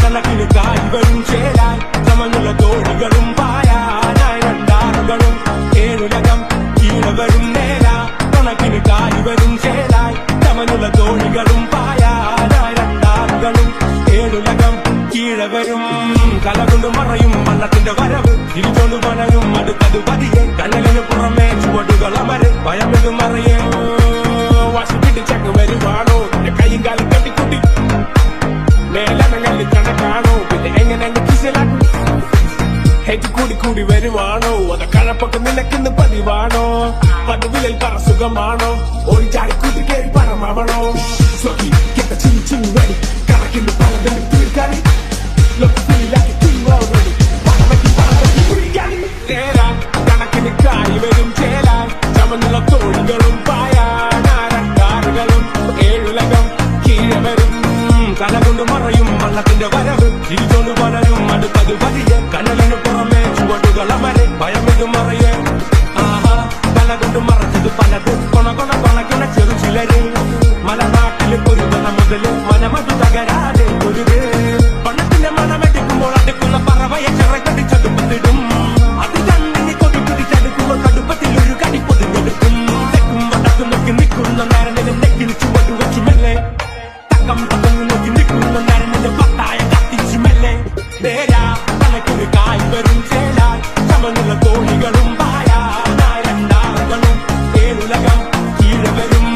കണക്കിന് കായ്കളും ചേരാൻ സമനുള്ള തോഴികളും പായാനായി രണ്ടാറുകളും ഏഴുലകം കീഴവരും നേരാ കണക്കിന് കായ്വരും ചേരാൻ സമനുള്ള തോഴികളും പായാനായി രണ്ടാറുകളും ഏഴുലകം കീഴവരും കലകൊണ്ട് മറയും വള്ളത്തിന്റെ വരവ് തിരിച്ചോണ്ട് പണരും അടുത്തത് പതിയെ കണ്ണലിന് പുറമേ ചുവടുകൾ അമര് ഭയമിത് മറയേ വാശി പിടിച്ചങ്ങ് വരുവാണോ കൈയും കാലും കട്ടിക്കുട്ടി മേലനങ്ങളിൽ കണക്കാണോ പിന്നെ എങ്ങനെ കിസിലാക്കും ഹെറ്റ് കൂടി കൂടി വരുവാണോ അത് കഴപ്പൊക്കെ നിനക്കിന്ന് പതിവാണോ പതിവിലിൽ പറ സുഖമാണോ ഓടിച്ചാടി കൂട്ടി കയറി പരമാവണോ സ്വകി കെട്ട ചിരി ചിരി വരി കണക്കിന് പലതിന് തീർക്കാനി ലൊക്കിലാക്കി തീവാടി പണമക്കി കുടിക്കാനി നേരാ കണക്കിന് കാരി വരും ചേലാൻ ചമന്നുള്ള തോഴികളും പായാനാരണ്ടാറുകളും ഏഴുലകം കീഴവരും കലകൊണ്ട് മറയും വള്ളത്തിന്റെ വരവ് തിരിച്ചോണ്ട് പലരും അടുത്തത് പതിയെ കണ്ണലിന് പുറമേ ചുവടുകൾ അമരെ ഭയമിത് മറയേ ആഹാ കലകൊണ്ട് മറച്ചത് പലത് കൊണ ചെറു ചിലര് മലനാട്ടില് പൊരുതണ മുതല് മനമതു തകരാതെ പൊരുത് പണത്തിന്റെ മണമെടുക്കുമ്പോൾ അടുക്കുന്ന പറവയെ ചിറകടിച്ചടുപ്പത്തിടും അത് കണ്ണിന് കൊടി പിടിച്ചെടുക്കുമ്പോൾ കടുപ്പത്തിൽ ഒരു കടി പൊതിഞ്ഞെടുക്കും തെക്കും വടക്കും നോക്കി നിൽക്കുന്ന നേരത്തിന് നെക്കിൽ ചുവട് വെച്ചു മെല്ലെ തക്കം നോക്കി നിൽക്കുന്ന നേരത്തിന്റെ പത്തായ കത്തിച്ചു മെല്ലെ നേരാ കണക്കിന് കായ് വരും ചേലാൻ സമനുള്ള തോണികളും പായാനായി രണ്ടാറുകളും ഏഴുലകം കീഴവരും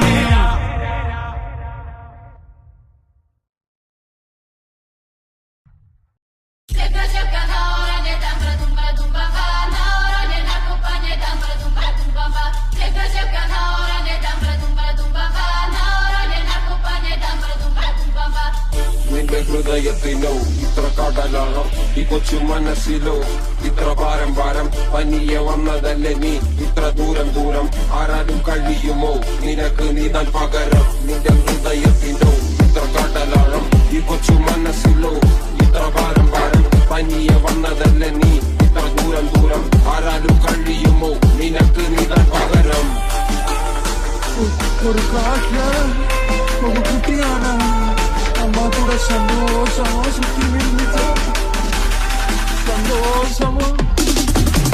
നിന്റെ ഹൃദയത്തിലോ ഇത്ര കടലാണോ ഈ കൊച്ചു മനസ്സിലോ ഇത്ര ഭാരം പനിയെ വന്നതല്ലേ നീ ഇത്ര ദൂരം ആരാലും കഴിയുമോ നിനക്ക് നീതാൻ പകരം നിന്റെ ഹൃദയത്തിലോ ഇത്ര കടലാണോ ഈ കൊച്ചു മനസ്സിലോ ഇത്ര ഭാരം പനിയെ വന്നതല്ലേ നീ ഇത്ര ദൂരം ആരാലും കഴിയുമോ നിനക്ക് നീതാൻ പകരം ഒരു കാറ്റാണ് ഒരു കുട്ടിയാണ് അമ്മ കൂടെ സന്തോഷമോ സുഖി നിർമ്മിച്ച സന്തോഷമോ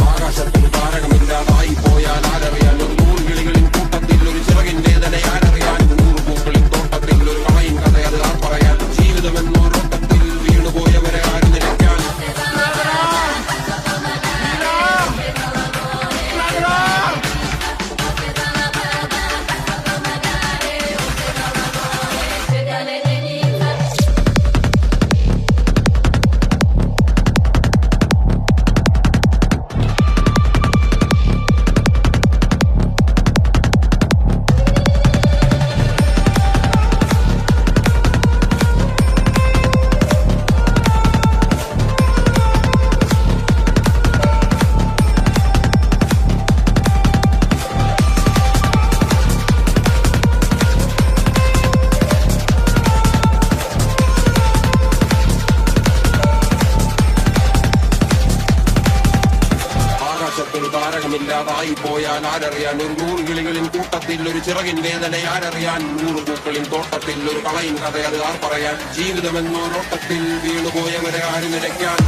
ആകാശത്തിൽ താരകമില്ലാതായി പോയാൽ ആരറിയാൻ ഒരു നൂറുകിളികളിൻ കൂട്ടത്തിൽ ഒരു ചിറകിൻ വേദന ആരറിയാൻ 100 പൂക്കളിൻ തോട്ടത്തിൽ ഒരു കളയും കഥ അത് ആർ പറയാൻ ജീവിതമെന്നോരോട്ടത്തിൽ വീണുപോയവരെ ആരും നിലയ്ക്കാൻ താരകമില്ലാതായി പോയാൽ ആരറിയാൻ ഒരു നൂറുകിളികളിൻ കൂട്ടത്തിൽ ഒരു ചിറകിൻ വേദന ആരറിയാൻ 100 പൂക്കളിൻ തോട്ടത്തിൽ ഒരു കളയും കഥ അത് ആർ പറയാൻ ജീവിതമെന്നോരോട്ടത്തിൽ വീണുപോയവരെ ആരും നിലയ്ക്കാൻ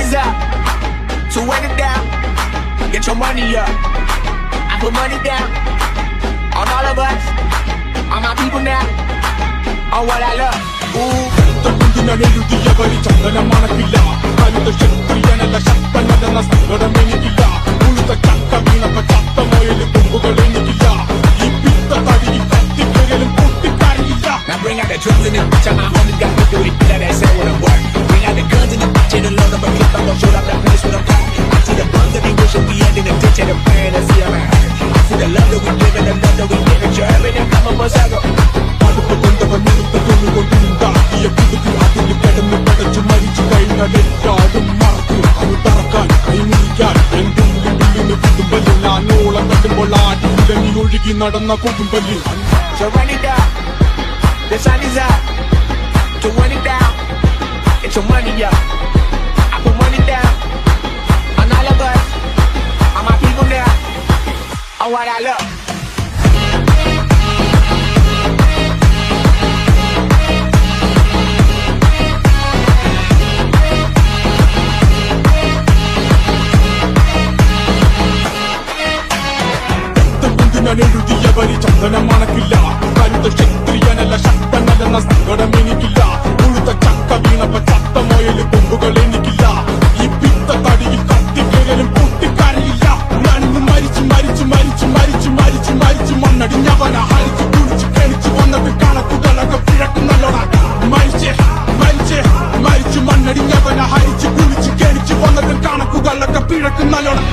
is up to win it down. Get your money up. I put money down on all of us, on my people now, on what I love. Ooh. ഞാൻ എഴുതിയ വരി ചന്ദനം മണക്കില്ല കരുത ശക്തിയനല്ല ശക്തനല്ലെന്ന സങ്കടം എനിക്കില്ല ഉഴുത്ത ചക്ക വീണപ്പ ചത്ത മുയൽ കൊമ്പുകൾ എനിക്കില്ല ഈ പിത്ത തടിയിൽ കത്തിക്കരലും പൊട്ടിക്കരയില്ല. Now bring out the drums in this bitch, and my homies got me through it. That ass with a work. Bring out the guns in this bitch, and the load up a clip. I'm gon' shoot up that place with a pop. I see the bums that they wishing we had in the ditch, and the praying to see I'm hurt. I see the love that we give and the love that we give it. You're everything come up a circle. അടുപ്പ് കൊണ്ടവൻ നിറുത്ത കൊണ്ടുകൊണ്ടിരുന്നാക്കിയ പുതുക്കി അതിൽ കിടന്ന് പടച്ചു മരിച്ചു കഴിഞ്ഞാലും മറക്കും അത് തറക്കാൻ കൈമുറിക്കാൻ എന്തുള്ളിന് കുത്തുമ്പല്ലി ഞാനോളം തട്ടുമ്പോൾ ആട്ടിയിടങ്ങി ഒഴുകി നടന്ന കുത്തുമ്പല്ലി. So run it down. The sun is up to run it down. Get your money up. I put money down on all of us, on my people now, on what I love. ഞാൻ എഴുതിയ വരി ചന്ദനം മണക്കില്ല കരുത ശക്തിയനല്ല ശക്തനല്ലെന്ന സങ്കടം എനിക്കില്ല ഉഴുത്ത ചക്ക വീണപ്പ ചത്ത മുയൽ കൊമ്പുകൾ എനിക്കില്ല ഈ പിത്ത തടിയിൽ കത്തിക്കരലും പൊട്ടിക്കരയില്ല. ഞാനിന്ന് മരിച്ചു മരിച്ചു മരിച്ചു മരിച്ചു മരിച്ചു മരിച്ചു മണ്ണടിഞ്ഞവന ഹരിച്ചു കുളിച്ച് കണിച്ചു വന്നത് കണക്കുകളൊക്കെ പിഴക്കുന്നല്ലോടാ. മരിച്ച് മരിച്ച് മരിച്ചു മണ്ണടിഞ്ഞവന ഹരിച്ചു കുളിച്ച് കണിച്ചു വന്നത് കണക്കുകളൊക്കെ പിഴക്കുന്നല്ലോടാ.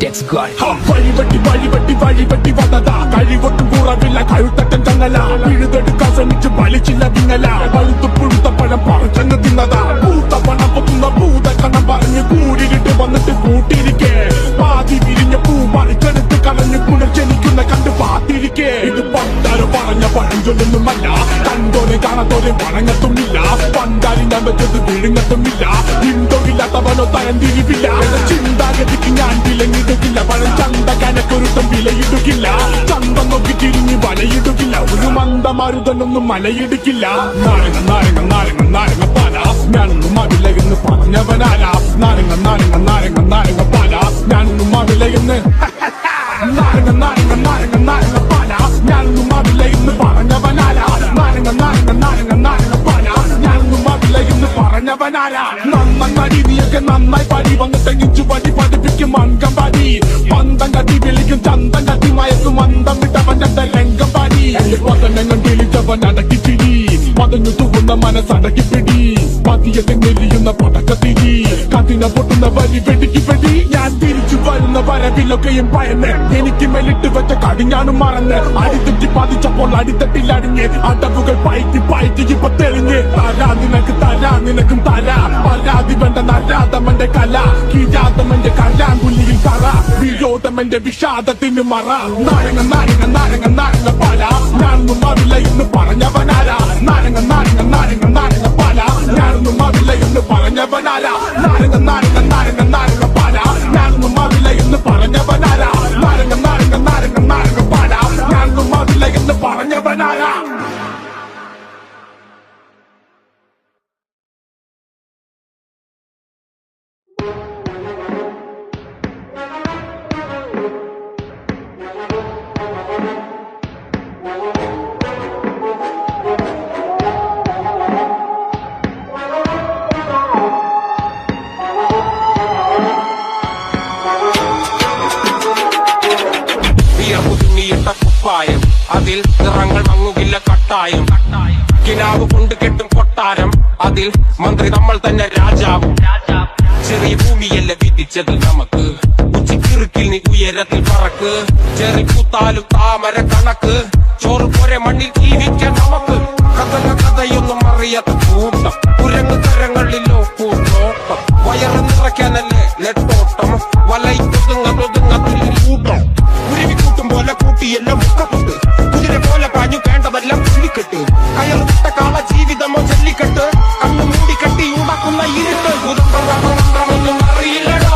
Dex God. വഴിവെട്ടി വഴിവെട്ടി വഴിവെട്ടി വന്നതാ കഴിവൊട്ടും കുറവില്ല കഴുത്തട്ടൻ ചങ്ങല പിഴുതെടുക്കാൻ ശ്രമിച്ച് വലിച്ചില്ല പിന്നല പഴുത്തു പുഴുത്ത പഴം പറിച്ചെന്ന് തിന്നതാ പൂത്ത പണം പൊത്തുന്ന ഭൂത കണം പറഞ്ഞ് കൂടിയിട്ട് വന്നിട്ട് കൂട്ടിരിക്കേ പാതി വിരിഞ്ഞ പൂ പറിച്ചെടുത്ത് കളഞ്ഞ് പുനർജനിക്കുന്ന കണ്ട് പാത്തിരിക്കേ. ഇത് പണ്ടാരോ പറഞ്ഞ പഴഞ്ചൊല്ലൊന്നുമല്ല കണ്ടോനെ കാണാത്തോനെ വണങ്ങത്തുമില്ല പണ്ടാരി ഞാൻ വെച്ചത് വിഴുങ്ങത്തുമില്ല ഇണ്ടോയില്ലാത്തവനോ തരംതിരിവില്ല ചിന്താഗതിക്ക് ഞാൻ വിലങ്ങിടുകില്ല പഴം ചന്ത കനക്കൊരുത്തം വിലയിടുകില്ല ചന്തം നോക്കി തിരിഞ്ഞ് വലയിടുകില്ല ഒരു മന്ദമരുതനൊന്നും മലയിടുക്കില്ല. നാരങ്ങ നാരങ്ങ നാരങ്ങ നാരങ്ങ പാല ഞാനൊന്നും അവിലയെന്ന് പറഞ്ഞവനാല നാരങ്ങ നാരങ്ങ നാരങ്ങ നാരങ്ങ പാല ഞാനൊന്നും അവിലയെന്ന് നാരങ്ങ നാരങ്ങ നാരങ്ങ നാരങ്ങ പാല ഞാനൊന്നും അവിലയെന്ന് പറഞ്ഞവനാല നാരങ്ങ നാരങ്ങ നാരങ്ങ നാരങ്ങ പാല ഞാനൊന്നും അവിലയെന്ന് പറഞ്ഞവനാല. നന്നായി നീയൊക്കെ നന്നായി പടി വന്നിട്ട് ഇഞ്ചു പടി പഠിപ്പിക്കും അംഗം പാടി പന്തം കട്ടി വിളിക്കും ചന്തം കട്ടി മയക്കും മന്ദം വിട്ടവന്റെ രംഗം പാടി പതനങ്ങൾ വിളിച്ചവൻ അടക്കി ചിരി മതഞ്ഞു തൂകുന്ന മനസ്സടക്കി പിടി പതിയൊക്കെ നെല്ലിയുന്ന പടക്കത്തിരി കത്തിന പൊട്ടുന്ന വരി വെടിക്ക് വെടി. ഞാൻ തിരിച്ചു വരുന്ന വരവിലൊക്കെയും ഭയന്ന് എനിക്ക് മേലിട്ട് വെച്ച കടിഞ്ഞാനും മറന്ന് അടിത്തെറ്റി പതിച്ചപ്പോൾ അടിത്തട്ടിൽ അടിഞ്ഞ് അടവുകൾ പയറ്റി പയറ്റി ഇപ്പൊ തെളിഞ്ഞ് തരാ നിനക്കും തരാ പരാതി വേണ്ട നരാതമന്റെ കല കിരാതമന്റെ കലാങ്കുലിയിൽ കറ വിരോധമന്റെ വിഷാദത്തിന് മറ. നാരങ്ങ നാരങ്ങ നാരങ്ങ നാരങ്ങ പാല ഞാനൊന്നും അവില്ല എന്ന് പറഞ്ഞവനാല നാരങ്ങ നാരങ്ങ നാരങ്ങ നാരങ്ങ പാല ഞാനൊന്നും അവില്ല എന്ന് പറഞ്ഞവനാല നാരങ്ങ നാരങ്ങ നാരങ്ങ നാരങ്ങ പാല ഞാനൊന്നും അവില്ല എന്ന് പറഞ്ഞവനാല നാരങ്ങ നാരങ്ങ നാരങ്ങ നാരങ്ങ പാല ഞാനൊന്നും അവില്ല എന്ന് പറഞ്ഞവനാല. കുപ്പായം അതിൽ നിറങ്ങൾ മങ്ങുകില്ല കട്ടായം കിനാവ് കൊണ്ട് കെട്ടും കൊട്ടാരം അതിൽ മന്ത്രി നമ്മൾ തന്നെ രാജാവും ചെറിയ ഭൂമിയല്ല വിധിച്ചത് നമുക്ക് ഉച്ചക്കിറുക്കിൽ നീ ഉയരത്തിൽ പറക്ക് ചെറി പൂത്താലും താമര കണക്ക് ചോറ് പോരെ മണ്ണിൽ ജീവിക്കാൻ നമുക്ക് കഥയൊന്നും അറിയാത്ത കൂട്ടം കുരങ്ങ് കരങ്ങളിലോ കൂട്ടോട്ടം വയറ് നിറയ്ക്കാനല്ലേ നെട്ടോട്ടം വലയിക്കൊതുങ്ങ കൂട്ടം ഉരുവി കൂട്ടും പോലെ കൂട്ടിയെല്ലാം മുക്കപ്പെട്ട് കുതിര പോലെ പാഞ്ഞു വേണ്ടതെല്ലാം ചുള്ളിക്കെട്ട് കയർ വിട്ട കാള ജീവിതമോ ജല്ലിക്കെട്ട് കണ്ണു മൂടിക്കെട്ടി ഉണ്ടാക്കുന്ന ഇരുട്ട് കുതന്ത്രമൊന്നും അറിയില്ലടോ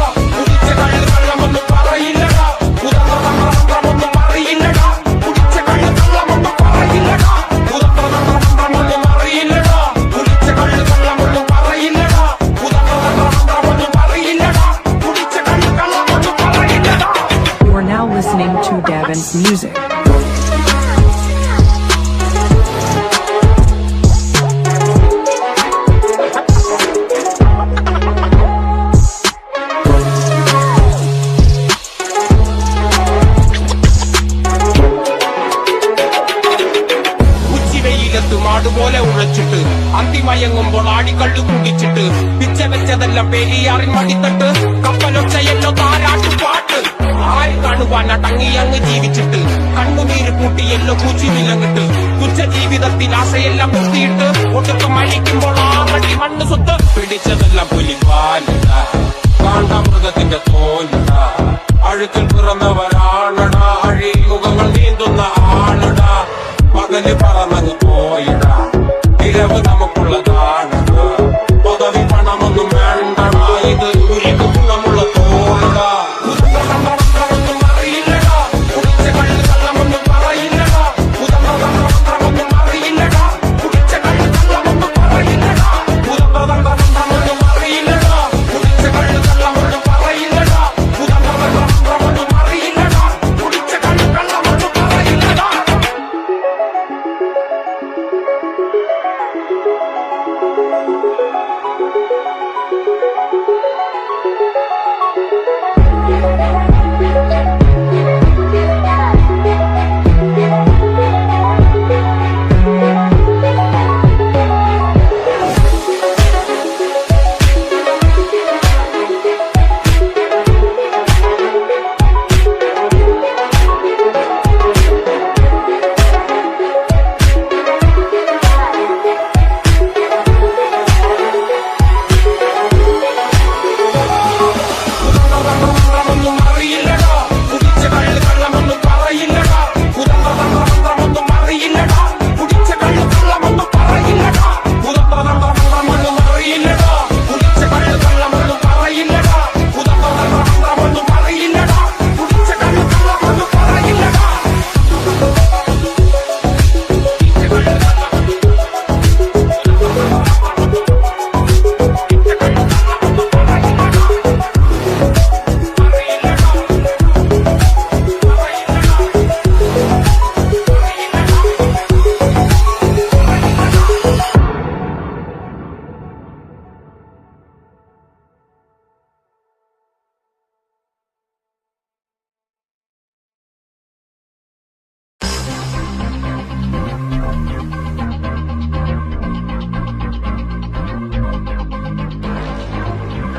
പഠിച്ചതെല്ലാം പെരിയാറിൻ മടിത്തട്ട് കപ്പലൊച്ചയല്ലോ താരാട്ടുപാട്ട് ആര് കാണുവാൻ അടങ്ങി അങ്ങ് ജീവിച്ചിട്ട് കണ്ണുനീര് കൂട്ടിയല്ലോ കൂച്ചി വിലങ്ങിട്ട് തുച്ഛ ജീവിതത്തിൽ ആശയെല്ലാം കുത്തിയിട്ട് ഒട്ടുക്ക് മഴിക്കുമ്പോൾ ആറടി മണ്ണ് സ്വത്ത് പിടിച്ചതെല്ലാം പുലിപ്പാലിട കാണ്ടാമൃഗത്തിന്റെ തോലിട അഴുക്കിൽ പിറന്നവരാണടാ അഴിമുഖങ്ങൾ നീന്തുന്ന ആളടാ പകല് പറന്നങ്ങ് പോയിടാ ഇരവ് നമുക്കുള്ളതാണടാ പദവി പണമൊന്നും വേണ്ടടാ ഇത് ഉരുക്ക് ഗുണമുള്ള തോളടാ ഉദന്തതന്ത്രമൊന്നും അറിയില്ലടാ കുടിച്ച കള്ള് കള്ളമൊന്നും പറയില്ലടാ ഉദന്തതന്ത്രമൊന്നും അറിയില്ലടാ കുടിച്ച കള്ള് കള്ളമൊന്നും പറയില്ലടാ ഉദന്തതന്ത്രമൊന്നും അറിയില്ലടാ കുടിച്ച കള്ള് കള്ളമൊന്നും പറയില്ലടാ ഉദന്തതന്ത്രമൊന്നും അറിയില്ലടാ കുടിച്ച കള്ള് കള്ളമൊന്നും പറയില്ലടാ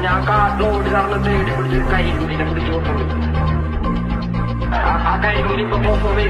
ഞാൻ കാട്ടിലോട് നടന്ന് തേടി പിടിച്ച് കൈകൂലിനെ പിടിച്ചു കൊണ്ടുപോയി ആ കൈകൂലി ഇപ്പൊ പോകുന്നത്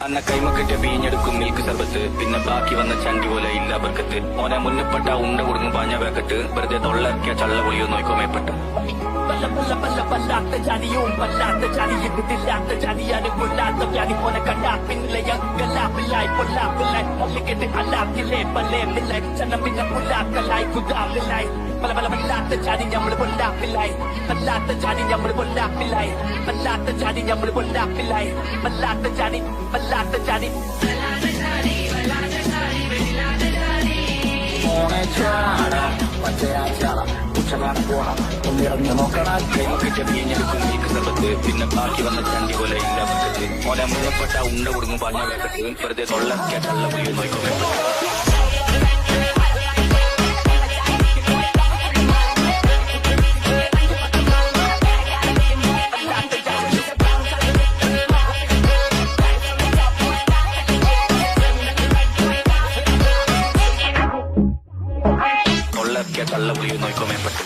അന്ന കൈമക്കെട്ടിയ വീഞ്ഞെടുക്കും മിൽക്ക് സർബത്ത് പിന്നെ ബാക്കി വന്ന ചണ്ടി പോലെ ഇല്ല ബർക്കത്ത് ഓനെ മുന്നപ്പെട്ട ഉണ്ട കൊടുക്കും പാഞ്ഞ വേക്കട്ട് വെറുതെ തൊള്ളക്കിയ ചള്ള പൊളിയോ നോക്കോ മേപ്പെട്ട് വല്ലാത്ത ജാതിയും വല്ലാത്ത ജാതി ഇതില്ലാത്ത ജാതിയാണ് കൊല്ലാത്ത വ്യാധി പോലെ കണ്ടാപ്പിന്നില്ല ഗല്ലാപ്പില്ലായി പൊല്ലാപ്പില്ലായി മല്ലിക്കെട്ട് അല്ലാത്തില്ലേ പല്ലേമില്ലായി ചെന്ന പിന്നെ പുല്ലാക്കലായി കുതാമില്ലായി പല പല വല്ലാത്ത ജാതി ഞമ്മള് പൊല്ലാപ്പില്ലായി വല്ലാത്ത ജാതി ഞമ്മള് പൊല്ലാപ്പില്ലായി വല്ലാത്ത ജാതി ഞമ്മള് പൊല്ലാപ്പില്ലായി വല്ലാത്ത ജാതി വല്ലാത്ത ജാതി പിന്നെ ബാക്കി വന്ന ചണ്ടി പോലെ ഇല്ല ബർക്കത്ത് ഓനെ മുന്നപ്പെട്ട ഉണ്ട കൊടുക്കും പാഞ്ഞ വേക്കട്ട് വെറുതെ തൊള്ളക്കിയ ചള്ള പൊളിയോ നോക്കോ മേപ്പെട്ട് കള്ള പുളിയോ നോക്കോ മേപ്പെട്ട്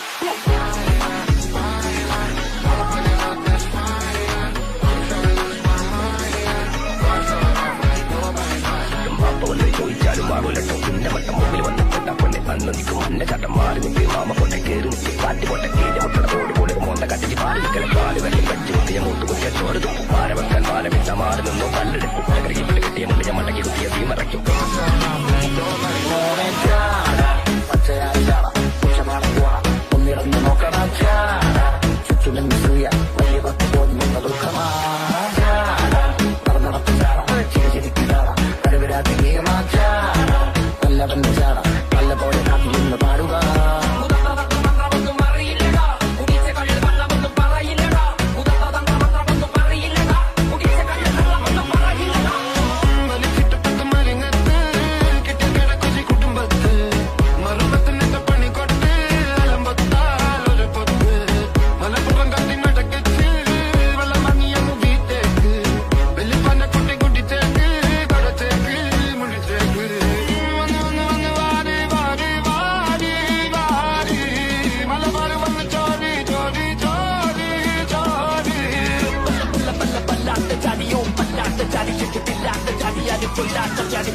ചോദിച്ചാലും ആകുലട്ടോ പിന്നെ വട്ടം മുമ്പിൽ വന്നിട്ട് പെണ്ണെ അന്ന് നിൽക്കും അന്ന ചട്ടം മാറി നിൽക്കി മാമ പൊട്ട കയറി നിൽക്കി കാറ്റ് പൊട്ട കീഴ മുട്ട തോട് പോലെ മോണ്ട കട്ടിച്ച് പാല് നിൽക്കല കാല് വെള്ളം കടിച്ച് കുത്തിയ മൂത്ത് കുത്തിയ ചോറ് തും പാര വെക്കാൻ പാല വിട്ട മാറി നിന്നോ കല്ലെടുക്കും കറിയിൽ കിട്ടിയ മുണ്ടിയ മണ്ടക്കി കുത്തിയ തീ മറയ്ക്കും Jadi